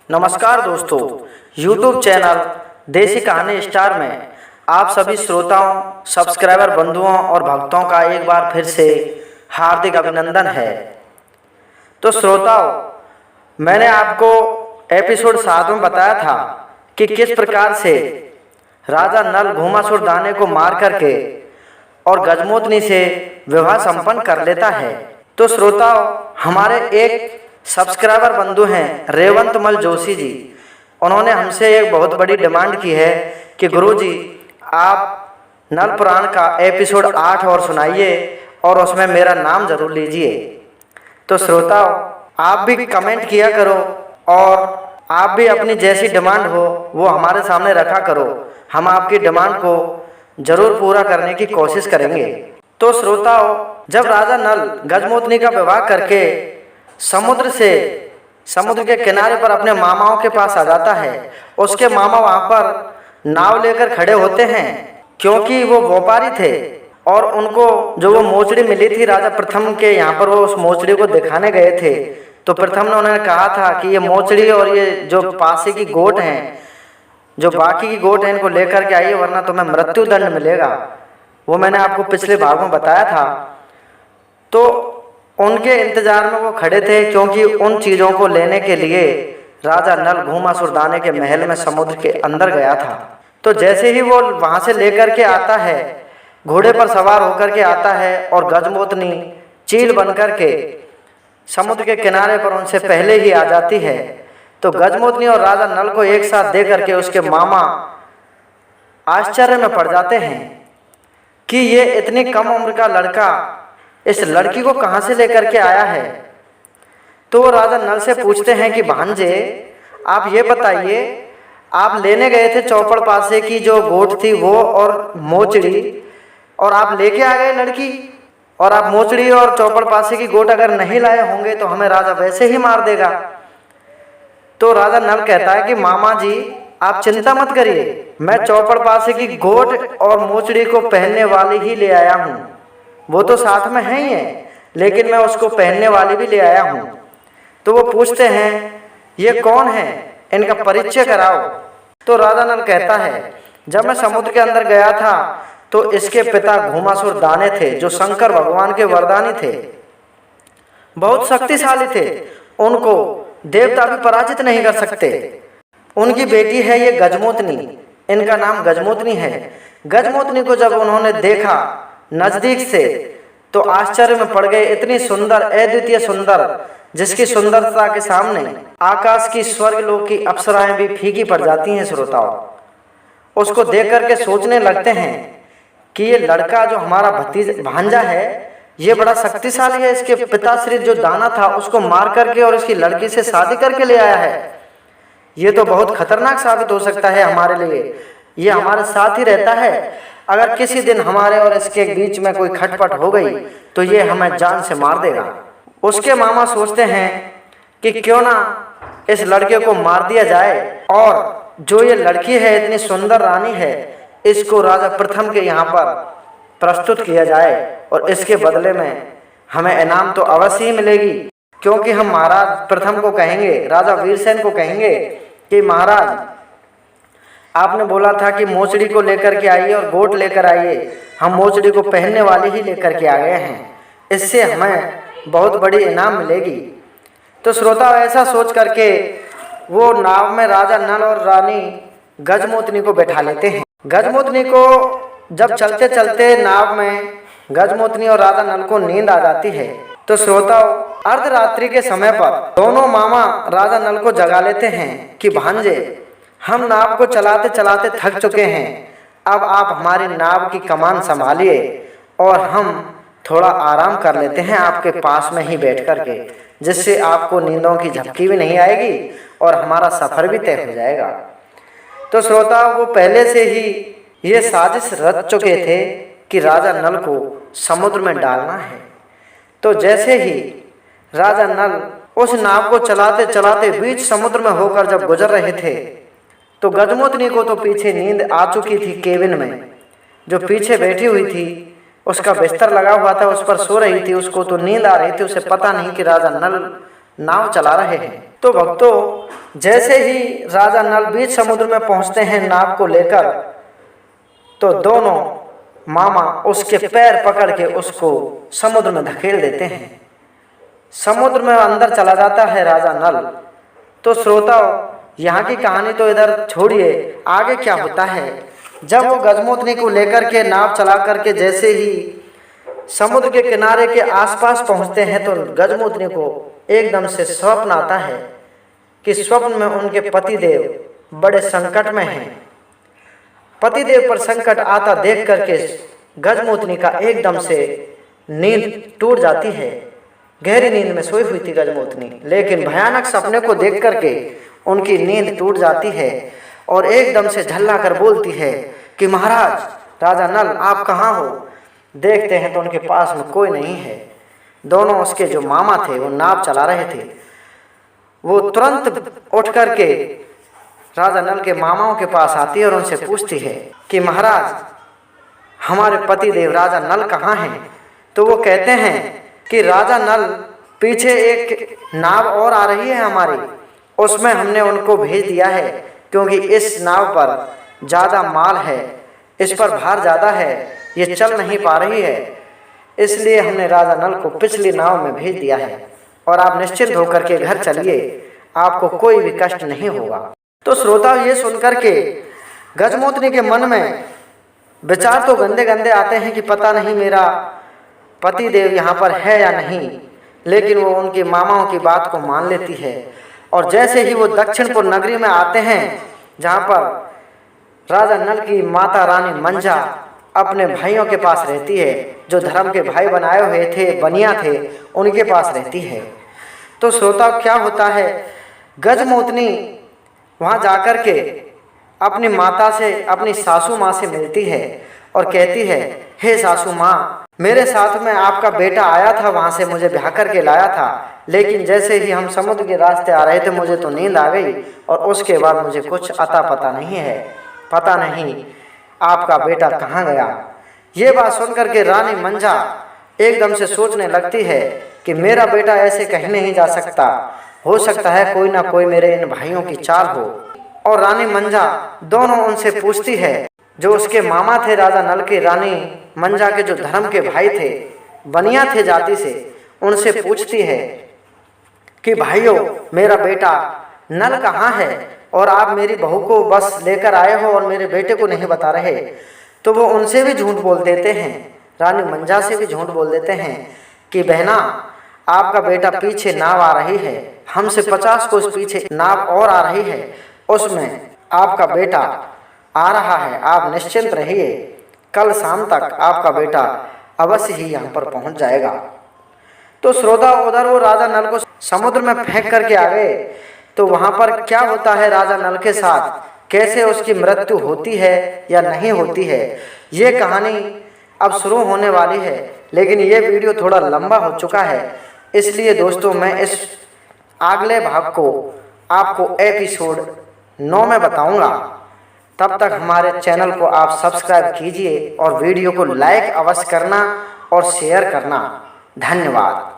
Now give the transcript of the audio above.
नमस्कार दोस्तों, YouTube channel देसी कहानी स्टार में आप सभी श्रोताओं, सब्सक्राइबर बंधुओं और भक्तों का एक बार फिर से हार्दिक अभिनंदन है। तो श्रोताओं, मैंने आपको एपिसोड 7 में बताया था कि किस प्रकार से राजा नल घूमासुर दाने को मार करके और गजमोतनी से विवाह संपन्न कर लेता है। तो श्रोताओं, हमारे एक सब्सक्राइबर बंधु हैं रेवंतमल जोशी जी। उन्होंने हमसे एक बहुत बड़ी डिमांड की है कि गुरुजी आप नल पुराण का एपिसोड 8 और सुनाइए और उसमें मेरा नाम जरूर लीजिए। तो श्रोताओं, आप भी कमेंट किया करो और आप भी अपनी जैसी डिमांड हो वो हमारे सामने रखा करो। हम आपकी डिमांड को जरूर पूरा करने की कोशिश करेंगे। तो श्रोताओं, जब राजा नल गजमोतनी का विवाह करके समुद्र के किनारे पर अपने मामाओं के पास आ जाता है, उसके मामा वहां पर नाव लेकर खड़े होते हैं क्योंकि वो व्यापारी थे और उनको जो वो मोचड़ी मिली थी राजा प्रथम के यहाँ पर, वो उस मोचड़ी को दिखाने गए थे। तो प्रथम ने उन्हें कहा था कि ये मोचड़ी और ये जो पासे की गोट हैं, जो बाकी की गोट है, इनको लेकर के आइए वरना तुम्हें मृत्यु दंड मिलेगा। वो मैंने आपको पिछले भाग में बताया था। तो उनके इंतजार में वो खड़े थे क्योंकि उन चीज़ों को लेने के लिए राजा नल घूमासुर दाने के महल में समुद्र के अंदर गया था। तो जैसे ही वो वहां से लेकर के आता है, घोड़े पर सवार होकर के आता है और गजमोतनी चील बनकर के समुद्र के किनारे पर उनसे पहले ही आ जाती है। तो गजमोतनी और राजा नल को एक साथ दे करके उसके मामा आश्चर्य में पड़ जाते हैं कि ये इतनी कम उम्र का लड़का इस लड़की को कहां से लेकर के आया है। तो वो राजा नल से पूछते हैं कि भांजे, आप ये बताइए, आप लेने गए थे चौपड़ पासे की जो गोट थी वो और मोचड़ी, और आप लेके आ गए लड़की, और आप मोचड़ी और चौपड़ पासे की गोट अगर नहीं लाए होंगे तो हमें राजा वैसे ही मार देगा। तो राजा नल कहता है कि मामा जी आप चिंता मत करिए, मैं चौपड़ पासे की गोट और मोचड़ी को पहनने वाली ही ले आया हूँ। वो तो साथ में है ही है, लेकिन मैं उसको पहनने वाली भी ले आया हूँ। तो वो पूछते हैं ये कौन है, इनका परिचय कराओ। तो राजा नल कहता है जब मैं समुद्र के अंदर गया था तो इसके पिता घूमासुर दाने थे जो शंकर भगवान के वरदानी थे, बहुत शक्तिशाली थे, उनको देवता भी पराजित नहीं कर सकते। उनकी बेटी है ये गजमोतनी, इनका नाम गजमोतनी है। गजमोतनी को जब उन्होंने देखा नजदीक से तो आश्चर्य में पड़ गए। इतनी सुंदर, अद्वितीय सुंदर, जिसकी सुंदरता के सामने आकाश की स्वर्गलोक की अप्सराएं भी फीकी पड़ जाती हैं। श्रोताओं, उसको देख करके सोचने लगते हैं कि ये लड़का जो हमारा भांजा है ये बड़ा शक्तिशाली है। इसके पिताश्री जो दाना था उसको मार करके और इसकी लड़की से शादी करके ले आया है। ये तो बहुत खतरनाक साबित हो सकता है हमारे लिए। ये हमारे साथ ही रहता है, अगर किसी दिन हमारे और इसके बीच में कोई खटपट हो गई तो ये हमें जान से मार देगा। उसके मामा सोचते हैं कि क्यों ना इस लड़के को मार दिया जाए और जो ये लड़की है इतनी सुंदर रानी है, इसको राजा प्रथम के यहाँ पर प्रस्तुत किया जाए और इसके बदले में हमें इनाम तो अवश्य ही मिलेगी। क्योंकि हम महाराज प्रथम को कहेंगे, राजा वीरसेन को कहेंगे कि महाराज आपने बोला था कि मोचड़ी को लेकर के आइए और गोट लेकर आइए, हम मोचड़ी को पहनने वाले ही लेकर के आ गए हैं, इससे हमें बहुत बड़ी इनाम मिलेगी। तो श्रोता ऐसा सोच करके वो नाव में राजा नल और रानी गजमोतनी को बैठा लेते हैं। गजमोतनी को जब चलते चलते नाव में गजमोतनी और राजा नल को नींद आ जाती है। तो श्रोताओं, अर्धरात्रि के समय पर दोनों मामा राजा नल को जगा लेते हैं कि भांजे, हम नाव को चलाते चलाते थक चुके हैं, अब आप हमारी नाव की कमान संभालिए और हम थोड़ा आराम कर लेते हैं आपके पास में ही बैठ करके, जिससे आपको नींदों की झपकी भी नहीं आएगी और हमारा सफर भी तय हो जाएगा। तो श्रोता, वो पहले से ही ये साजिश रच चुके थे कि राजा नल को समुद्र में डालना है। तो जैसे ही राजा नल उस नाव को चलाते चलाते बीच समुद्र में होकर जब गुजर रहे थे तो गजमोतनी को तो पीछे नींद आ चुकी थी। केबिन में जो पीछे बैठी हुई थी उसका बिस्तर लगा हुआ था, उस पर सो रही थी, उसको तो नींद आ रही थी। उसे पता नहीं कि राजा नल नाव चला रहे हैं। तो भक्तों, जैसे ही राजा नल बीच समुद्र में पहुंचते हैं नाव को लेकर, तो दोनों मामा उसके पैर पकड़ के उसको समुद्र में धकेल देते हैं। समुद्र में अंदर चला जाता है राजा नल। तो श्रोताओ, यहाँ की कहानी तो इधर छोड़िए, आगे क्या होता है। जब वो गजमोतनी को लेकर के नाव चला करके जैसे ही समुद्र के किनारे के आसपास पहुंचते हैं, तो गजमोतनी को एकदम से स्वप्न आता है कि स्वप्न में उनके पतिदेव बड़े संकट में हैं। पतिदेव पर संकट आता देख करके गजमोतनी का एकदम से नींद टूट जाती है। गहरी नींद में सोई हुई थी गजमोतनी, लेकिन भयानक सपने को देख करके उनकी नींद टूट जाती है और एकदम से झल्ला कर बोलती है कि महाराज राजा नल, आप कहाँ हो। देखते हैं तो उनके पास में कोई नहीं है। दोनों उसके जो मामा थे, वो नाव चला रहे थे। वो तुरंत उठ करके राजा नल के मामाओं के पास आती है और उनसे पूछती है कि महाराज, हमारे पतिदेव राजा नल कहाँ हैं। तो वो कहते हैं कि राजा नल, पीछे एक नाव और आ रही है हमारी, उसमें हमने उनको भेज दिया है, क्योंकि इस नाव पर ज़्यादा माल है, इस पर भार ज़्यादा है, ये चल नहीं पा रही है, इसलिए हमने राजा नल को पिछली नाव में भेज दिया है और आप निश्चिंत होकर के घर चलिए, आपको कोई भी कष्ट नहीं होगा। तो श्रोता, ये सुनकर के गजमोतनी के मन में विचार तो गंदे गंदे आते हैं कि पता नहीं मेरा पतिदेव यहाँ पर है या नहीं, लेकिन वो उनके मामाओं की बात को मान लेती है। और जैसे ही वो दक्षिणपुर नगरी में आते हैं, जहाँ पर राजा नल की माता रानी मंजा अपने भाइयों के पास रहती है, जो धर्म के भाई बनाए हुए थे, बनिया थे, उनके पास रहती है। तो श्रोता, क्या होता है, गजमोतनी वहाँ जाकर के अपनी माता से, अपनी सासू माँ से मिलती है और कहती है, हे सासू माँ, मेरे साथ में आपका बेटा आया था, वहाँ से मुझे ब्याह करके लाया था, लेकिन जैसे ही हम समुद्र के रास्ते आ रहे थे, मुझे तो नींद आ गई और उसके बाद मुझे कुछ अता पता नहीं है, पता नहीं आपका बेटा कहाँ गया। ये बात सुनकर के रानी मंजा एकदम से सोचने लगती है कि मेरा बेटा ऐसे कहीं नहीं जा सकता, हो सकता है कोई ना कोई मेरे इन भाइयों की चाल हो। और रानी मंजा दोनों उनसे पूछती है, जो उसके मामा थे राजा नल के, रानी मंजा के जो धर्म के भाई थे, बनिया थे जाति से, उनसे पूछती है कि भाइयों, मेरा बेटा नल कहाँ है और आप मेरी बहू को बस लेकर आए हो और मेरे बेटे को नहीं बता रहे। तो वो उनसे भी झूठ बोल देते हैं, रानी मंजा से भी झूठ बोल देते हैं कि बहना, आपका बेटा पीछे नाव आ रही है, हमसे 50 कोस पीछे नाव और आ रही है, उसमें आपका बेटा आ रहा है, आप निश्चिंत रहिए, कल शाम तक आपका बेटा अवश्य ही यहाँ पर पहुँच जाएगा। तो श्रोता, उधर वो राजा नल को समुद्र में फेंक करके आ गए। तो वहाँ पर क्या होता है राजा नल के साथ, कैसे उसकी मृत्यु होती है या नहीं होती है, ये कहानी अब शुरू होने वाली है। लेकिन ये वीडियो थोड़ा लंबा हो चुका है, इसलिए दोस्तों मैं इस अगले भाग को आपको एपिसोड 9 में बताऊंगा। तब तक हमारे चैनल को आप सब्सक्राइब कीजिए और वीडियो को लाइक अवश्य करना और शेयर करना। धन्यवाद।